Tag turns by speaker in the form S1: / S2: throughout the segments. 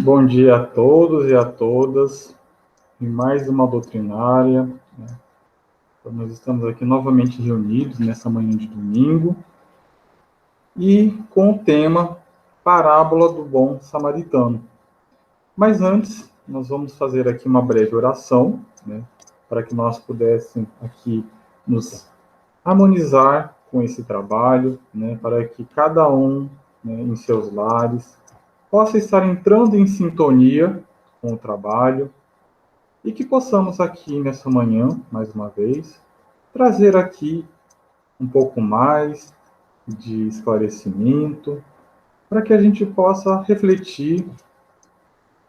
S1: Bom dia a todos e a todas, em mais uma doutrinária, né? Então, nós estamos aqui novamente reunidos nessa manhã de domingo e com o tema Parábola do Bom Samaritano. Mas antes, nós vamos fazer aqui uma breve oração, né, para que nós pudéssemos aqui nos harmonizar com esse trabalho, né, para que cada um, né, em seus lares possa estar entrando em sintonia com o trabalho, e que possamos aqui nessa manhã, mais uma vez, trazer aqui um pouco mais de esclarecimento, para que a gente possa refletir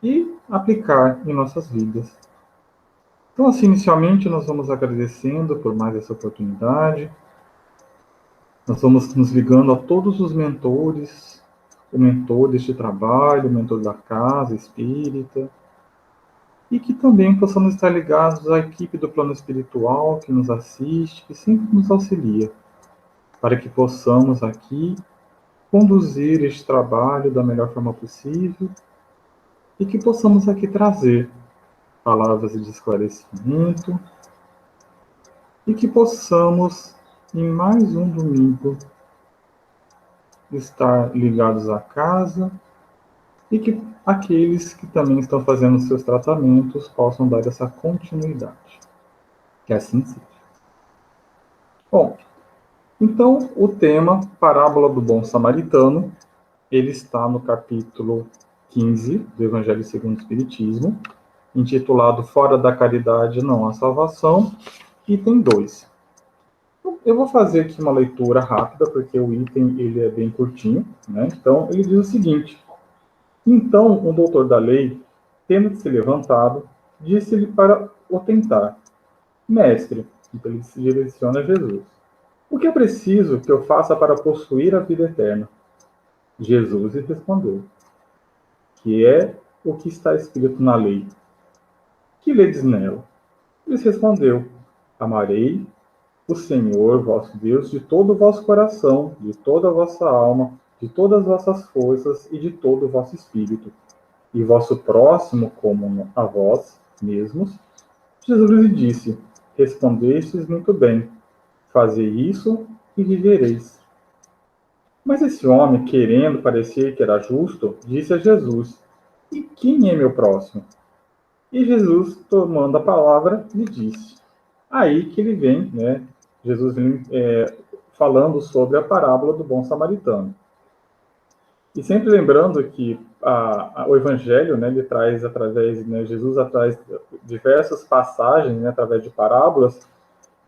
S1: e aplicar em nossas vidas. Então, assim, inicialmente, nós vamos agradecendo por mais essa oportunidade, nós vamos nos ligando a todos os mentores, o mentor deste trabalho, o mentor da casa espírita, e que também possamos estar ligados à equipe do plano espiritual que nos assiste, que sempre nos auxilia, para que possamos aqui conduzir este trabalho da melhor forma possível e que possamos aqui trazer palavras de esclarecimento e que possamos, em mais um domingo, estar ligados à casa e que aqueles que também estão fazendo seus tratamentos possam dar essa continuidade. Que assim seja. Bom, então, o tema Parábola do Bom Samaritano, ele está no capítulo 15 do Evangelho segundo o Espiritismo, intitulado Fora da Caridade não há salvação, item 2. Eu vou fazer aqui uma leitura rápida, porque o item ele é bem curtinho, né? Então, ele diz o seguinte: Então, o doutor da lei, tendo se levantado, disse-lhe para o tentar: Mestre, então ele se direciona a Jesus, o que é preciso que eu faça para possuir a vida eterna? Jesus lhe respondeu: Que é o que está escrito na lei? Que ledes nela? Ele respondeu: Amarei o Senhor vosso Deus de todo o vosso coração, de toda a vossa alma, de todas as vossas forças e de todo o vosso espírito, e vosso próximo como a vós mesmos. Jesus lhe disse: Respondestes muito bem, fazei isso e vivereis. Mas esse homem, querendo parecer que era justo, disse a Jesus: E quem é meu próximo? E Jesus, tomando a palavra, lhe disse. Aí que ele vem, né? Jesus vem falando sobre a parábola do bom samaritano. E sempre lembrando que o Evangelho, né, ele traz através, né, Jesus traz diversas passagens, né, através de parábolas,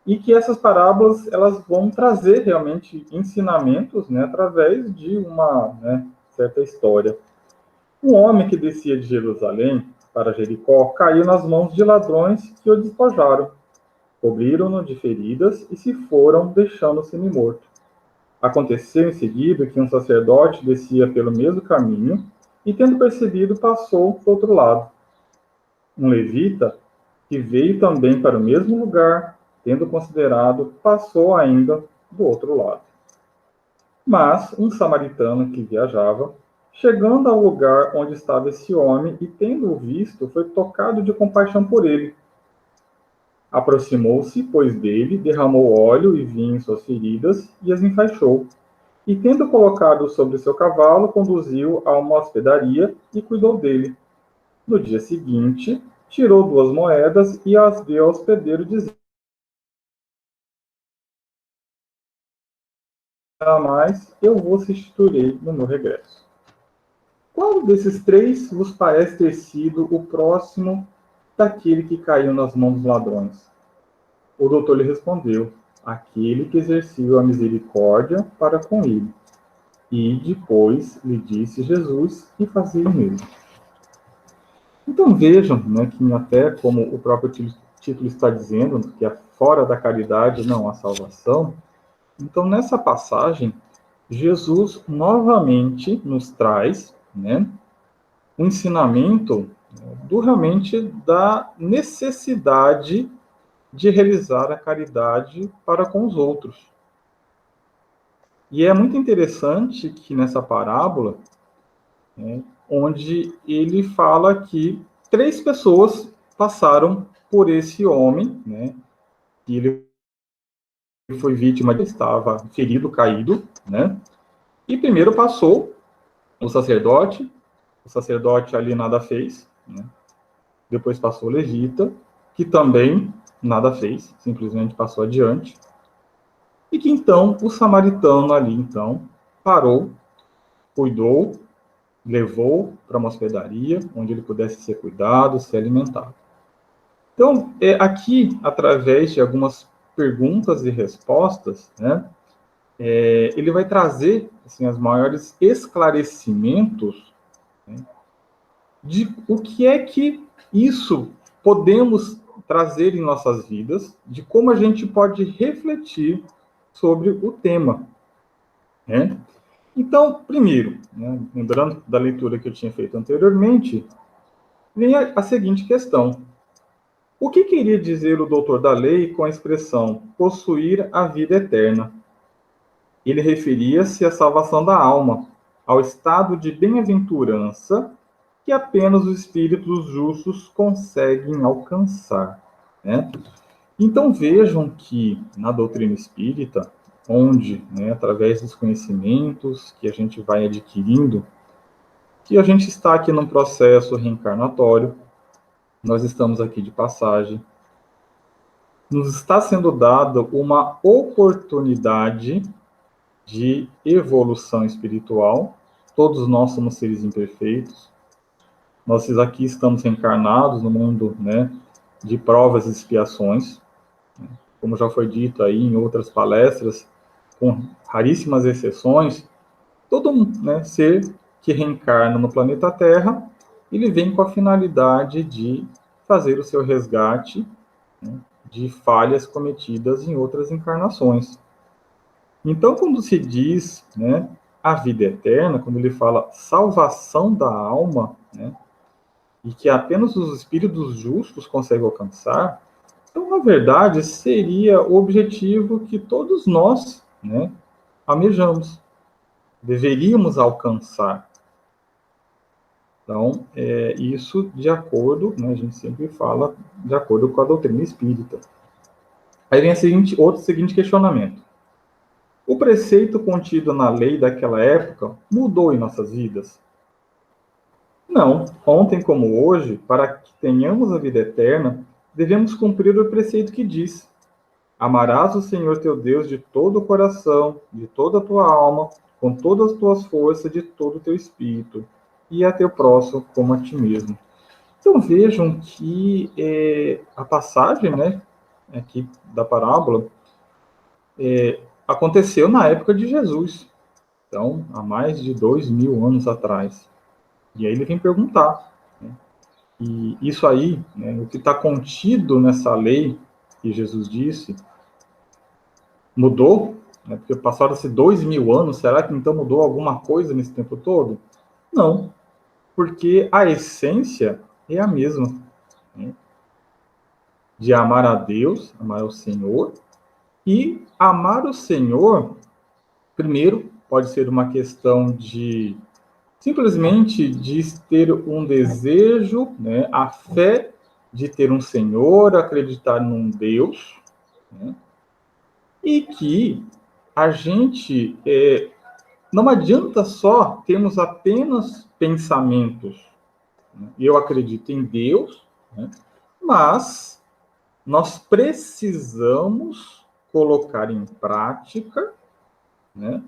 S1: e que essas parábolas elas vão trazer realmente ensinamentos, né, através de uma, né, certa história. Um homem que descia de Jerusalém para Jericó caiu nas mãos de ladrões que o despojaram, cobriram-no de feridas e se foram, deixando o semi-morto. Aconteceu em seguida que um sacerdote descia pelo mesmo caminho e, tendo percebido, passou do outro lado. Um levita, que veio também para o mesmo lugar, tendo considerado, passou ainda do outro lado. Mas um samaritano que viajava, chegando ao lugar onde estava esse homem e tendo-o visto, foi tocado de compaixão por ele. Aproximou-se, pois, dele, derramou óleo e vinho em suas feridas e as enfaixou. E, tendo colocado sobre seu cavalo, conduziu a uma hospedaria e cuidou dele. No dia seguinte, tirou 2 moedas e as deu ao hospedeiro, dizendo: "A mais, eu vos restituirei no meu regresso." Qual desses três vos parece ter sido o próximo daquele que caiu nas mãos dos ladrões? O doutor lhe respondeu: Aquele que exerceu a misericórdia para com ele. E depois lhe disse Jesus que fazia o mesmo. Então vejam, né, que até como o próprio título está dizendo, que é fora da caridade não há salvação. Então nessa passagem, Jesus novamente nos traz, né, um ensinamento do realmente da necessidade de realizar a caridade para com os outros. E é muito interessante que nessa parábola né, onde ele fala que 3 pessoas passaram por esse homem, né, que ele foi vítima, ele estava ferido, caído, né, e primeiro passou o sacerdote ali nada fez, né, depois passou o levita, que também nada fez, simplesmente passou adiante, e que então o samaritano ali, então, parou, cuidou, levou para uma hospedaria, onde ele pudesse ser cuidado, ser alimentado. Então, aqui, através de algumas perguntas e respostas, né, ele vai trazer assim, os maiores esclarecimentos, né, de o que é que isso podemos trazer em nossas vidas, de como a gente pode refletir sobre o tema, né? Então, primeiro, né, lembrando da leitura que eu tinha feito anteriormente, vem a seguinte questão: o que queria dizer o doutor da lei com a expressão possuir a vida eterna? Ele referia-se à salvação da alma, ao estado de bem-aventurança que apenas os espíritos justos conseguem alcançar, né? Então vejam que na doutrina espírita, onde, né, através dos conhecimentos que a gente vai adquirindo, que a gente está aqui num processo reencarnatório, nós estamos aqui de passagem, nos está sendo dada uma oportunidade de evolução espiritual. Todos nós somos seres imperfeitos. Nós aqui estamos reencarnados no mundo, né, de provas e expiações, como já foi dito aí em outras palestras, com raríssimas exceções, todo, né, ser que reencarna no planeta Terra, ele vem com a finalidade de fazer o seu resgate, né, de falhas cometidas em outras encarnações. Então, quando se diz, né, a vida eterna, quando ele fala salvação da alma, né, e que apenas os espíritos justos conseguem alcançar, então, na verdade, seria o objetivo que todos nós, né, almejamos, deveríamos alcançar. Então, isso de acordo, né, a gente sempre fala de acordo com a doutrina espírita. Aí vem outro seguinte questionamento. O preceito contido na lei daquela época mudou em nossas vidas? Não. Ontem como hoje, para que tenhamos a vida eterna, devemos cumprir o preceito que diz: amarás o Senhor teu Deus de todo o coração, de toda a tua alma, com todas as tuas forças, de todo o teu espírito, e a teu próximo como a ti mesmo. Então vejam que a passagem, né, aqui da parábola, aconteceu na época de Jesus. Então, há mais de 2000 anos atrás. E aí ele vem perguntar, né, e isso aí, né, o que está contido nessa lei que Jesus disse, mudou? Né, porque passaram-se 2000 anos, será que então mudou alguma coisa nesse tempo todo? Não, porque a essência é a mesma, né, de amar a Deus, amar ao Senhor, e amar o Senhor, primeiro, pode ser uma questão de simplesmente de ter um desejo, né, a fé de ter um Senhor, acreditar num Deus, né, e que a gente não adianta só termos apenas pensamentos. Né, eu acredito em Deus, né, mas nós precisamos colocar em prática, né,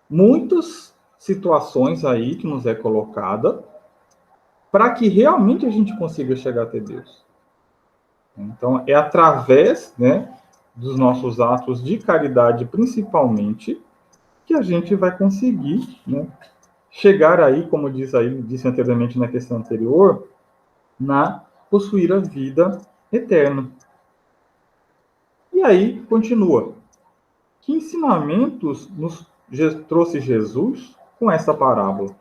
S1: muitas situações aí que nos é colocada para que realmente a gente consiga chegar até Deus. Então, é através, né, dos nossos atos de caridade, principalmente, que a gente vai conseguir, né, chegar aí, como disse anteriormente na questão anterior, na possuir a vida eterna. E aí, continua. Que ensinamentos nos trouxe Jesus com essa parábola?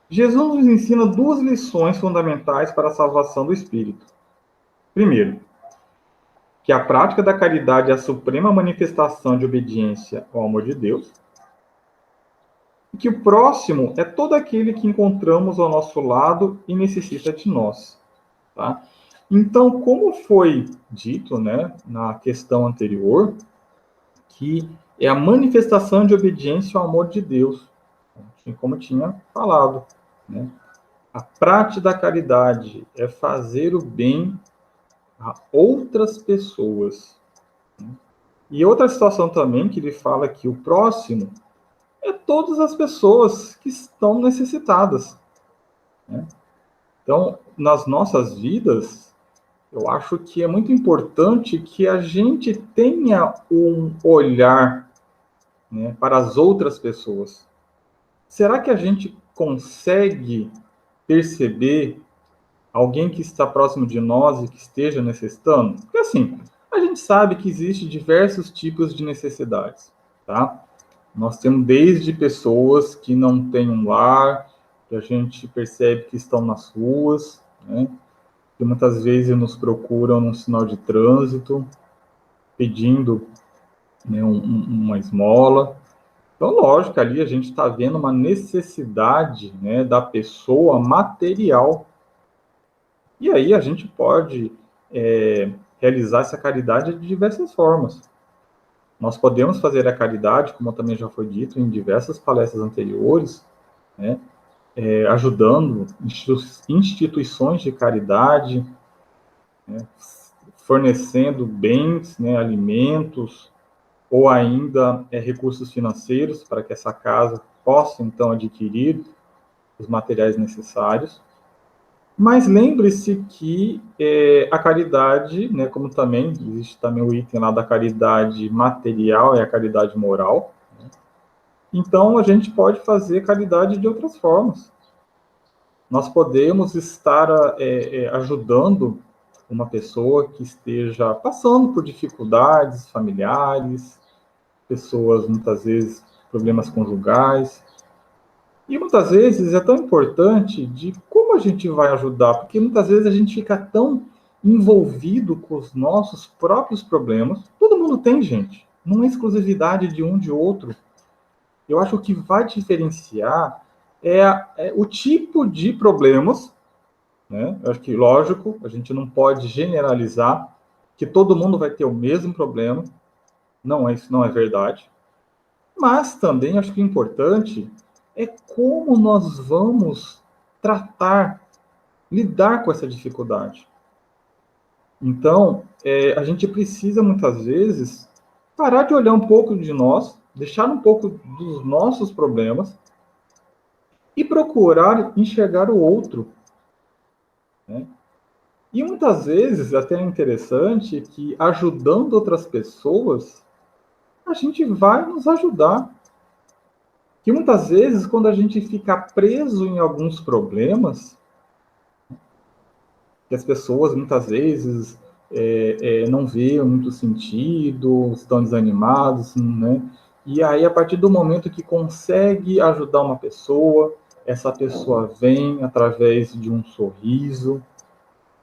S1: Jesus nos ensina duas lições fundamentais para a salvação do espírito. Primeiro, que a prática da caridade é a suprema manifestação de obediência ao amor de Deus. E que o próximo é todo aquele que encontramos ao nosso lado e necessita de nós. Tá? Então, como foi dito, né, na questão anterior, que é a manifestação de obediência ao amor de Deus, como tinha falado, né? A prática da caridade é fazer o bem a outras pessoas. E outra situação também que ele fala que o próximo é todas as pessoas que estão necessitadas, né? Então, nas nossas vidas, eu acho que é muito importante que a gente tenha um olhar, né, para as outras pessoas. Será que a gente consegue perceber alguém que está próximo de nós e que esteja necessitando? Porque assim, a gente sabe que existe diversos tipos de necessidades, tá? Nós temos desde pessoas que não têm um lar, que a gente percebe que estão nas ruas, né? Que muitas vezes nos procuram num sinal de trânsito, pedindo, né, uma esmola. Então, lógico, ali a gente está vendo uma necessidade, né, da pessoa material. E aí a gente pode realizar essa caridade de diversas formas. Nós podemos fazer a caridade, como também já foi dito em diversas palestras anteriores, né, ajudando instituições de caridade, né, fornecendo bens, né, alimentos, ou ainda recursos financeiros para que essa casa possa, então, adquirir os materiais necessários. Mas lembre-se que a caridade, né, como também existe também o item lá da caridade material e a caridade moral, né? Então a gente pode fazer caridade de outras formas. Nós podemos estar ajudando uma pessoa que esteja passando por dificuldades familiares, pessoas muitas vezes problemas conjugais. E muitas vezes é tão importante de como a gente vai ajudar, porque muitas vezes a gente fica tão envolvido com os nossos próprios problemas. Todo mundo tem, gente. Não é exclusividade de um de outro. Eu acho que o que vai diferenciar é o tipo de problemas, né? Eu acho que, lógico, a gente não pode generalizar que todo mundo vai ter o mesmo problema. Não, isso não é verdade. Mas também acho que o importante é como nós vamos tratar, lidar com essa dificuldade. Então, a gente precisa muitas vezes parar de olhar um pouco de nós, deixar um pouco dos nossos problemas e procurar enxergar o outro, né? E muitas vezes, até é interessante que ajudando outras pessoas, a gente vai nos ajudar. Que muitas vezes, quando a gente fica preso em alguns problemas, que as pessoas muitas vezes não veem muito sentido, estão desanimados, né? E aí, a partir do momento que consegue ajudar uma pessoa, essa pessoa vem através de um sorriso,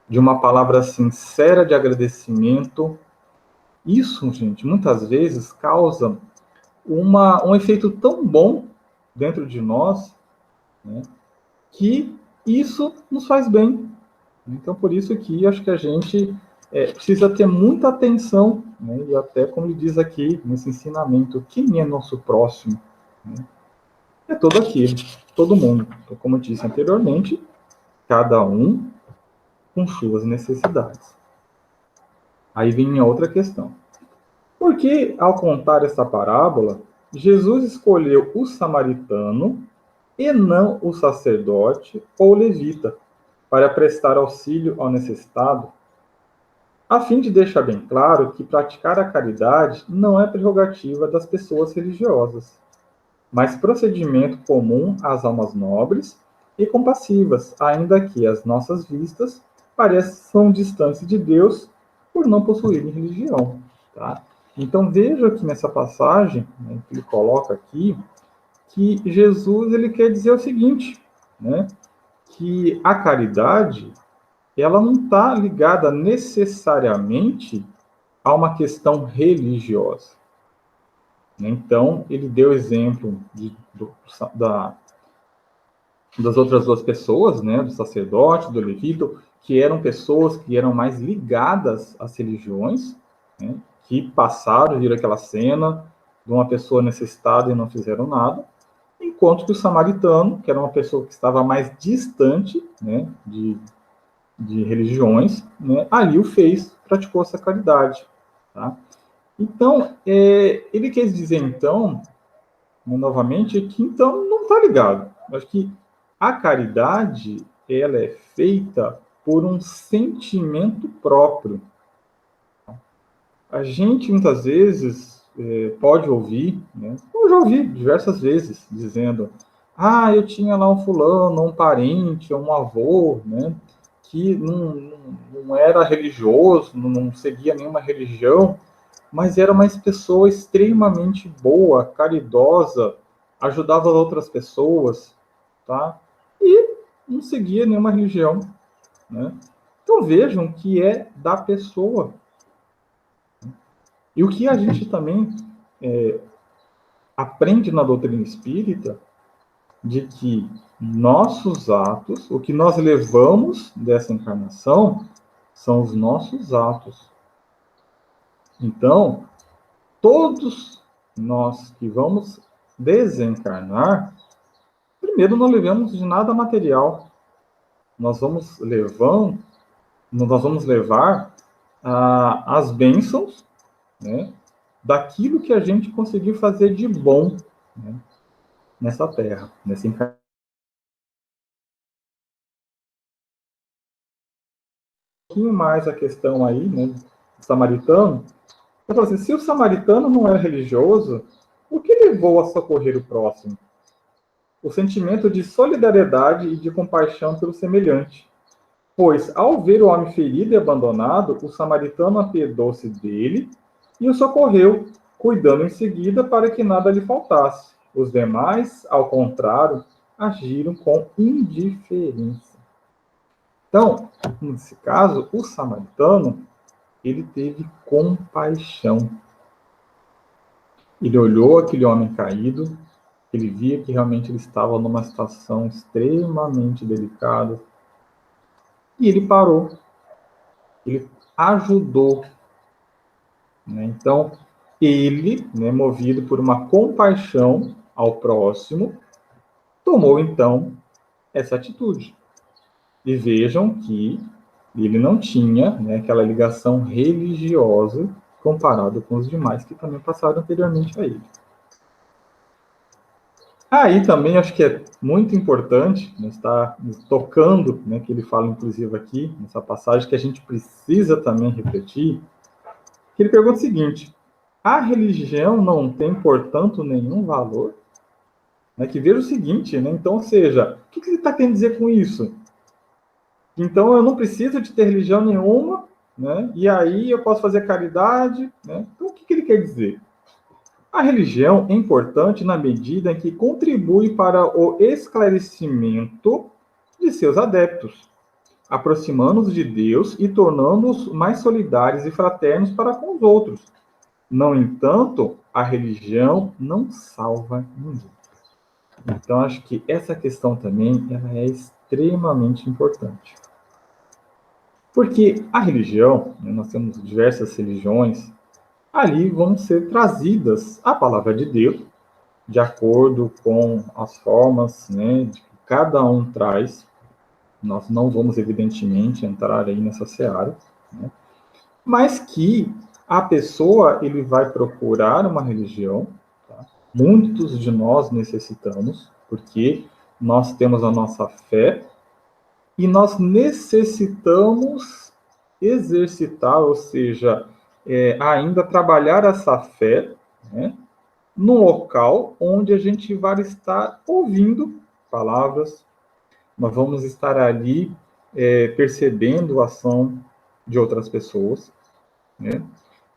S1: de uma palavra sincera de agradecimento. Isso, gente, muitas vezes causa um efeito tão bom dentro de nós, né, que isso nos faz bem. Então, por isso que acho que a gente precisa ter muita atenção, né, e até como ele diz aqui nesse ensinamento, quem é nosso próximo? Né? É todo aquele, todo mundo. Então, como eu disse anteriormente, cada um com suas necessidades. Aí vem a outra questão. Por que, ao contar essa parábola, Jesus escolheu o samaritano e não o sacerdote ou levita para prestar auxílio ao necessitado, a fim de deixar bem claro que praticar a caridade não é prerrogativa das pessoas religiosas, mas procedimento comum às almas nobres e compassivas, ainda que as nossas vistas pareçam distantes de Deus por não possuírem religião. Tá? Então veja aqui nessa passagem, né, que ele coloca aqui, que Jesus ele quer dizer o seguinte, né, que a caridade ela não está ligada necessariamente a uma questão religiosa. né? Então, ele deu exemplo das outras duas pessoas, né, do sacerdote, do levita, que eram pessoas que eram mais ligadas às religiões, né, que passaram, viram aquela cena de uma pessoa necessitada e não fizeram nada, enquanto que o samaritano, que era uma pessoa que estava mais distante, né, de religiões, né, ali o fez, praticou essa caridade. Tá? Então, ele quer dizer, então, novamente, que então não está ligado. Acho que a caridade, ela é feita por um sentimento próprio. A gente, muitas vezes, pode ouvir, né? Eu já ouvi diversas vezes, dizendo, eu tinha lá um fulano, um parente, um avô, né? Que não era religioso, não seguia nenhuma religião, mas era uma pessoa extremamente boa, caridosa, ajudava outras pessoas, tá? E não seguia nenhuma religião, né? Então vejam que é da pessoa. E o que a gente também aprende na doutrina espírita, de que nossos atos, o que nós levamos dessa encarnação, são os nossos atos. Então, todos nós que vamos desencarnar, primeiro não levamos de nada material. Nós vamos levar as bênçãos, né, daquilo que a gente conseguiu fazer de bom, né, nessa terra, nessa encarnação. Um pouquinho mais a questão aí, né, do samaritano. Eu falo assim, se o samaritano não é religioso, o que levou a socorrer o próximo? O sentimento de solidariedade e de compaixão pelo semelhante. Pois, ao ver o homem ferido e abandonado, o samaritano apiedou-se dele e o socorreu, cuidando em seguida para que nada lhe faltasse. Os demais, ao contrário, agiram com indiferença. Então, nesse caso, o samaritano, ele teve compaixão. Ele olhou aquele homem caído, ele via que realmente ele estava numa situação extremamente delicada, e ele parou, ele ajudou, né? Então, ele, né, movido por uma compaixão ao próximo, tomou então essa atitude. E vejam que ele não tinha, né, aquela ligação religiosa comparado com os demais que também passaram anteriormente a ele. Aí também acho que é muito importante, né, estar tocando, né, que ele fala inclusive aqui, nessa passagem, que a gente precisa também refletir, que ele pergunta o seguinte: a religião não tem, portanto, nenhum valor? Né, que veja o seguinte, né, então, ou seja, o que ele está querendo dizer com isso? Então, eu não preciso de ter religião nenhuma, né, e aí eu posso fazer caridade, né? Então, o que ele quer dizer? A religião é importante na medida em que contribui para o esclarecimento de seus adeptos, aproximando-os de Deus e tornando-os mais solidários e fraternos para com os outros. No entanto, a religião não salva ninguém. Então, acho que essa questão também ela é extremamente importante. Porque a religião, né, nós temos diversas religiões, ali vão ser trazidas a palavra de Deus, de acordo com as formas, né, que cada um traz. Nós não vamos, evidentemente, entrar aí nessa seara, né, mas que a pessoa ele vai procurar uma religião. Tá? Muitos de nós necessitamos, porque nós temos a nossa fé e nós necessitamos exercitar, ou seja, ainda trabalhar essa fé, né, num local onde a gente vai estar ouvindo palavras, nós vamos estar ali percebendo a ação de outras pessoas, né?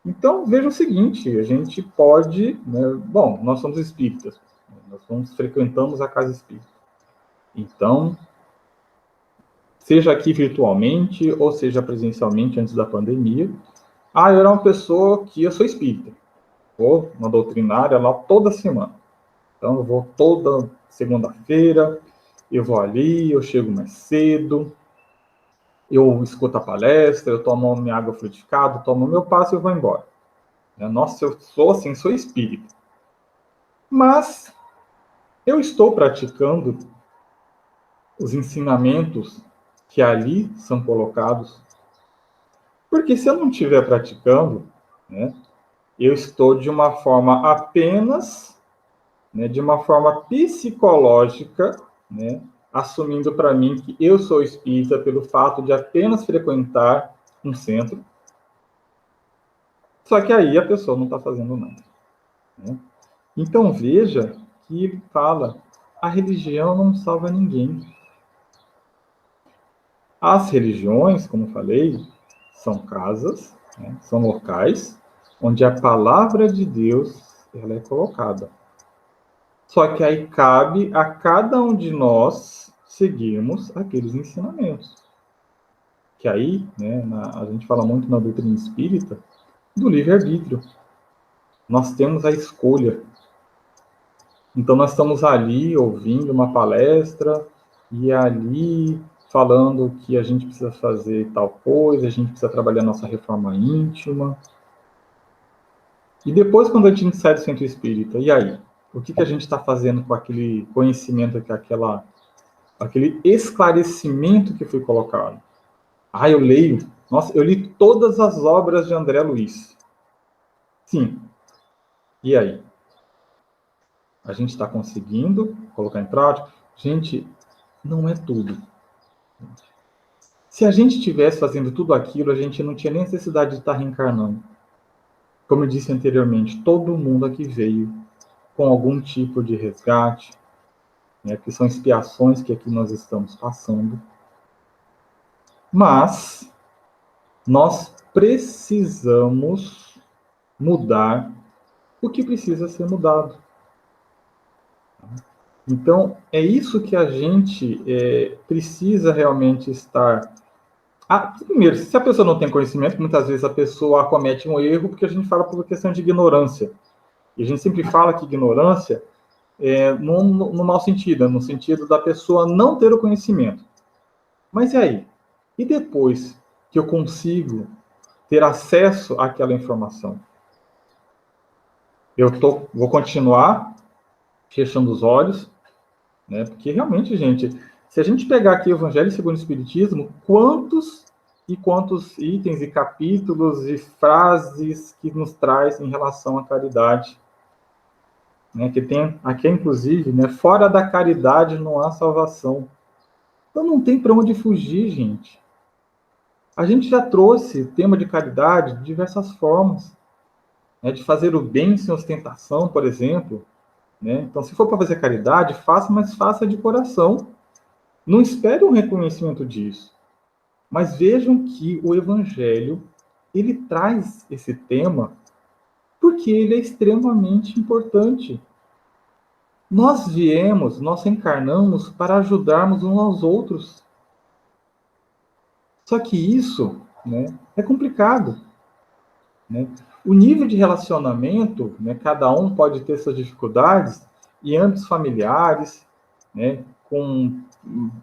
S1: Então, veja o seguinte, a gente pode, né, bom, nós somos espíritas, nós frequentamos a casa espírita. Então, seja aqui virtualmente ou seja presencialmente antes da pandemia, eu era uma pessoa que eu sou espírita. vou na doutrinária lá toda semana. Então, eu vou toda segunda-feira, eu vou ali, eu chego mais cedo, eu escuto a palestra, eu tomo minha água frutificada, tomo meu passe e eu vou embora. Nossa, eu sou assim, sou espírita. Mas eu estou praticando os ensinamentos que ali são colocados, porque se eu não estiver praticando, né, eu estou de uma forma apenas, né, de uma forma psicológica, né, assumindo para mim que eu sou espírita pelo fato de apenas frequentar um centro. Só que aí a pessoa não está fazendo nada. Né? Então veja que ele fala, a religião não salva ninguém. As religiões, como falei, são casas, né, são locais onde a palavra de Deus ela é colocada. Só que aí cabe a cada um de nós seguirmos aqueles ensinamentos. Que aí, né, a gente fala muito na doutrina espírita do livre-arbítrio. Nós temos a escolha. Então, nós estamos ali ouvindo uma palestra e ali falando que a gente precisa fazer tal coisa, a gente precisa trabalhar nossa reforma íntima. E depois, quando a gente sai do centro espírita, e aí? O que a gente está fazendo com aquele conhecimento, aquele esclarecimento que foi colocado? Ah, eu leio. Nossa, eu li todas as obras de André Luiz. Sim. E aí? A gente está conseguindo colocar em prática? Gente, não é tudo. Se a gente estivesse fazendo tudo aquilo, a gente não tinha necessidade de estar reencarnando. Como eu disse anteriormente, todo mundo aqui veio com algum tipo de resgate, né, que são expiações que aqui nós estamos passando. Mas nós precisamos mudar o que precisa ser mudado. Então, é isso que a gente precisa realmente estar. Primeiro, se a pessoa não tem conhecimento, muitas vezes a pessoa comete um erro porque a gente fala por questão de ignorância. E a gente sempre fala que ignorância no mau sentido, no sentido da pessoa não ter o conhecimento. Mas e aí? E depois que eu consigo ter acesso àquela informação? Vou continuar fechando os olhos, né? Porque realmente, gente, se a gente pegar aqui o Evangelho segundo o Espiritismo, quantos itens e capítulos e frases que nos traz em relação à caridade, né? Que tem aqui, inclusive, né? Fora da caridade não há salvação. Então não tem para onde fugir, gente. A gente já trouxe tema de caridade de diversas formas, né? De fazer o bem sem ostentação, por exemplo. Né? Então, se for para fazer caridade, faça, mas faça de coração. Não espere um reconhecimento disso. Mas vejam que o Evangelho, ele traz esse tema porque ele é extremamente importante. Nós encarnamos para ajudarmos uns aos outros. Só que isso, né, é complicado. Né? O nível de relacionamento, né, cada um pode ter suas dificuldades em âmbitos familiares, né, com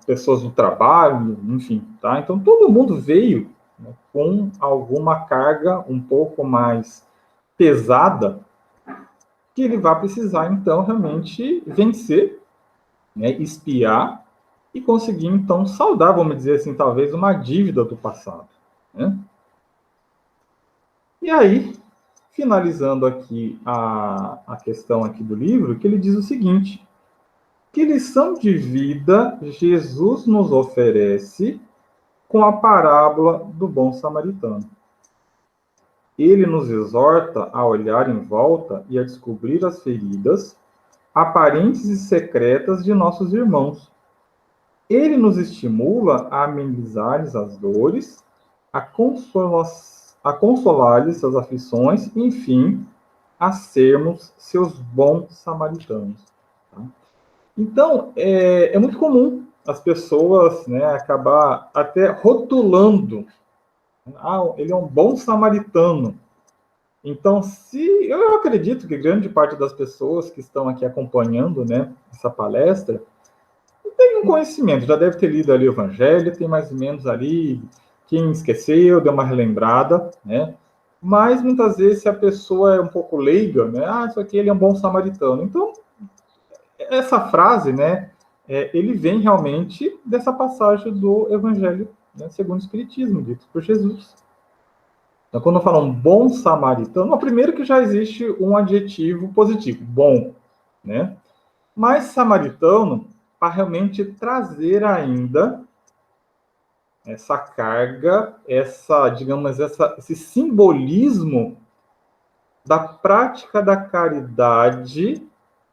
S1: pessoas do trabalho, enfim, tá? Então todo mundo veio, né, com alguma carga um pouco mais pesada que ele vai precisar então realmente vencer, né, espiar e conseguir então saldar, vamos dizer assim, talvez uma dívida do passado, né? E aí, finalizando aqui a questão aqui do livro, que ele diz o seguinte: que lição de vida Jesus nos oferece com a parábola do bom samaritano? Ele nos exorta a olhar em volta e a descobrir as feridas aparentes e secretas de nossos irmãos. Ele nos estimula a amenizar-lhes as dores, a consolar-lhes as aflições, enfim, a sermos seus bons samaritanos. Tá? Então, é muito comum as pessoas, né, acabar até rotulando. Ele é um bom samaritano. Então, eu acredito que grande parte das pessoas que estão aqui acompanhando, né, essa palestra tem um conhecimento, já deve ter lido ali o Evangelho, tem mais ou menos ali, quem esqueceu, deu uma relembrada, né? Mas muitas vezes, se a pessoa é um pouco leiga, né? Isso aqui ele é um bom samaritano. Então, essa frase, né? Ele vem realmente dessa passagem do Evangelho, né, segundo o Espiritismo, dito por Jesus. Então, quando fala um bom samaritano, primeiro que já existe um adjetivo positivo, bom, né? Mas samaritano, para realmente trazer ainda essa carga, esse simbolismo da prática da caridade,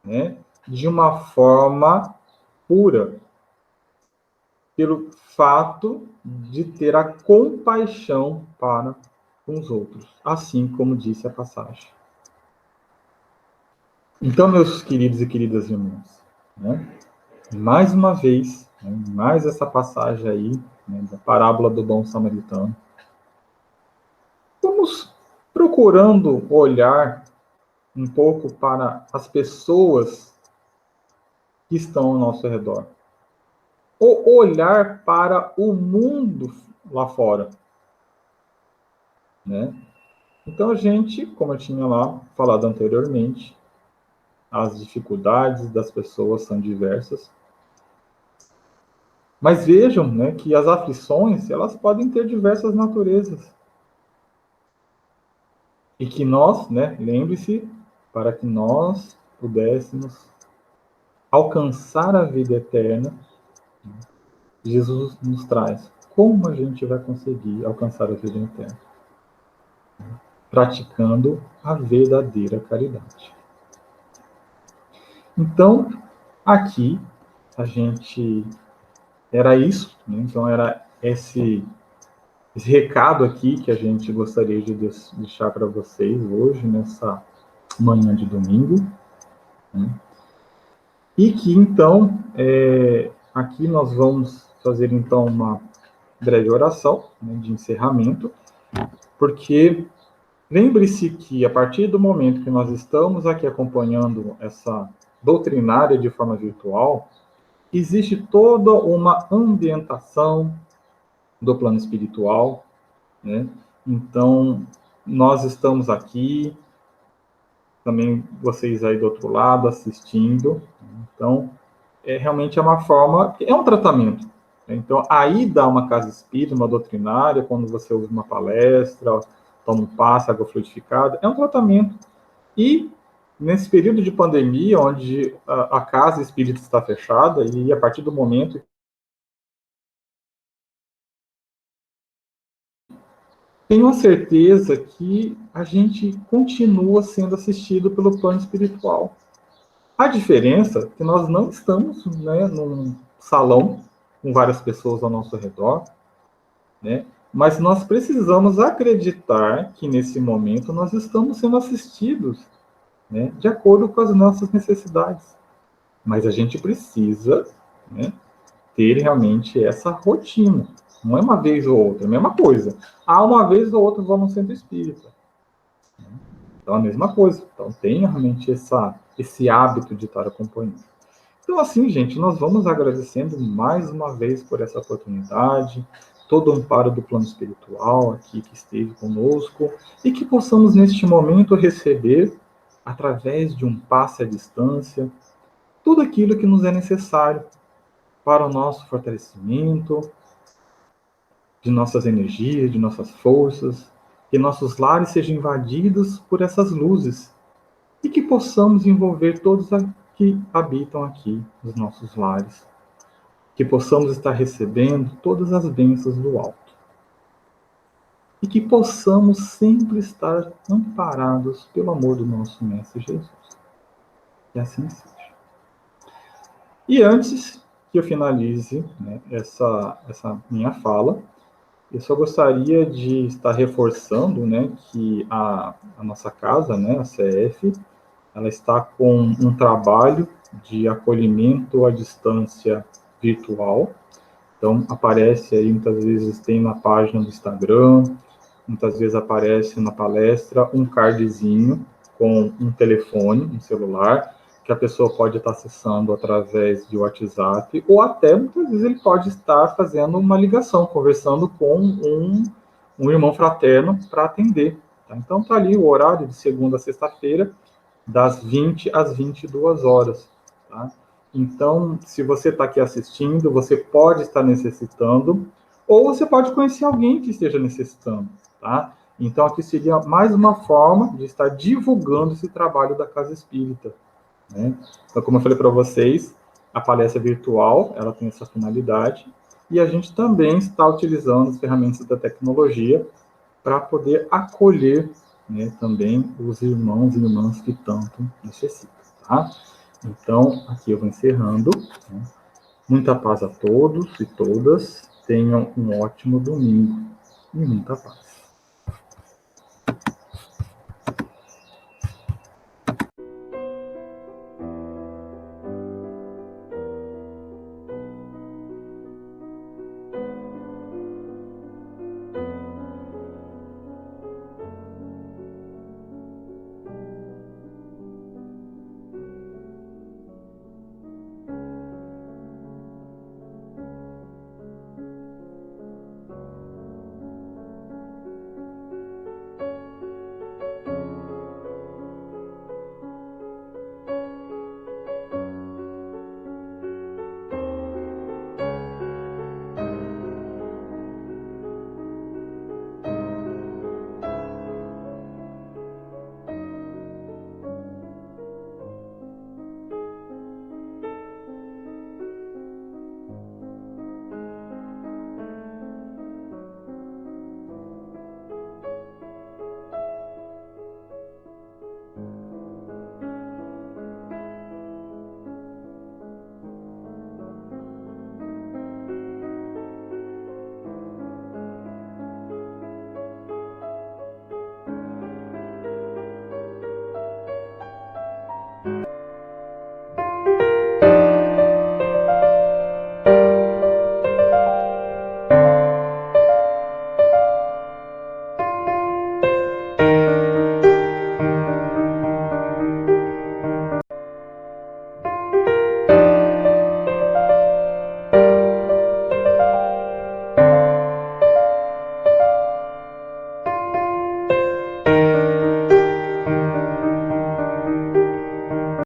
S1: né, de uma forma pura, pelo fato de ter a compaixão para com os outros, assim como disse a passagem. Então, meus queridos e queridas irmãos, né, mais uma vez, né, mais essa passagem aí, né, da parábola do bom samaritano, vamos procurando olhar um pouco para as pessoas que estão ao nosso redor. Ou olhar para o mundo lá fora, né? Então, a gente, como eu tinha lá falado anteriormente, as dificuldades das pessoas são diversas. Mas vejam, né, que as aflições, elas podem ter diversas naturezas. E que nós, né, lembre-se, para que nós pudéssemos alcançar a vida eterna, Jesus nos traz como a gente vai conseguir alcançar a vida eterna. Praticando a verdadeira caridade. Então, aqui, a gente... Era isso, né? Então era esse recado aqui que a gente gostaria de deixar para vocês hoje, nessa manhã de domingo, né? E que, então, aqui nós vamos fazer, então, uma breve oração, né, de encerramento, porque lembre-se que, a partir do momento que nós estamos aqui acompanhando essa doutrinária de forma virtual, existe toda uma ambientação do plano espiritual, né? Então, nós estamos aqui, também vocês aí do outro lado assistindo. Então, realmente é uma forma, é um tratamento. Então, a ida a uma casa espírita, uma doutrinária, quando você ouve uma palestra, toma um passe, água fluidificada, é um tratamento. E nesse período de pandemia, onde a casa espírita está fechada, e a partir do momento tenho a certeza que a gente continua sendo assistido pelo plano espiritual. A diferença é que nós não estamos, né, num salão com várias pessoas ao nosso redor, né, mas nós precisamos acreditar que nesse momento nós estamos sendo assistidos, né, de acordo com as nossas necessidades. Mas a gente precisa, né, ter realmente essa rotina. Não é uma vez ou outra, é a mesma coisa. Uma vez ou outra vou no centro espírita. Então, a mesma coisa. Então, tenha realmente esse hábito de estar acompanhando. Então, assim, gente, nós vamos agradecendo mais uma vez por essa oportunidade, todo o amparo do plano espiritual aqui que esteve conosco, e que possamos, neste momento, receber, através de um passe à distância, tudo aquilo que nos é necessário para o nosso fortalecimento, de nossas energias, de nossas forças, que nossos lares sejam invadidos por essas luzes e que possamos envolver todos que habitam aqui nos nossos lares, que possamos estar recebendo todas as bênçãos do alto e que possamos sempre estar amparados pelo amor do nosso Mestre Jesus. Que assim seja. E antes que eu finalize, né, essa minha fala, eu só gostaria de estar reforçando, né, que a nossa casa, né, a CF, ela está com um trabalho de acolhimento à distância virtual. Então, aparece aí, muitas vezes tem na página do Instagram, muitas vezes aparece na palestra um cardzinho com um telefone, um celular, que a pessoa pode estar acessando através de WhatsApp, ou até, muitas vezes, ele pode estar fazendo uma ligação, conversando com um irmão fraterno para atender. Tá? Então, está ali o horário de segunda a sexta-feira, das 20 às 22 horas. Tá? Então, se você está aqui assistindo, você pode estar necessitando, ou você pode conhecer alguém que esteja necessitando. Tá? Então, aqui seria mais uma forma de estar divulgando esse trabalho da Casa Espírita. Né? Então, como eu falei para vocês, a palestra virtual, ela tem essa finalidade, e a gente também está utilizando as ferramentas da tecnologia para poder acolher, né, também os irmãos e irmãs que tanto necessitam. Tá? Então, aqui eu vou encerrando. Né? Muita paz a todos e todas. Tenham um ótimo domingo e muita paz.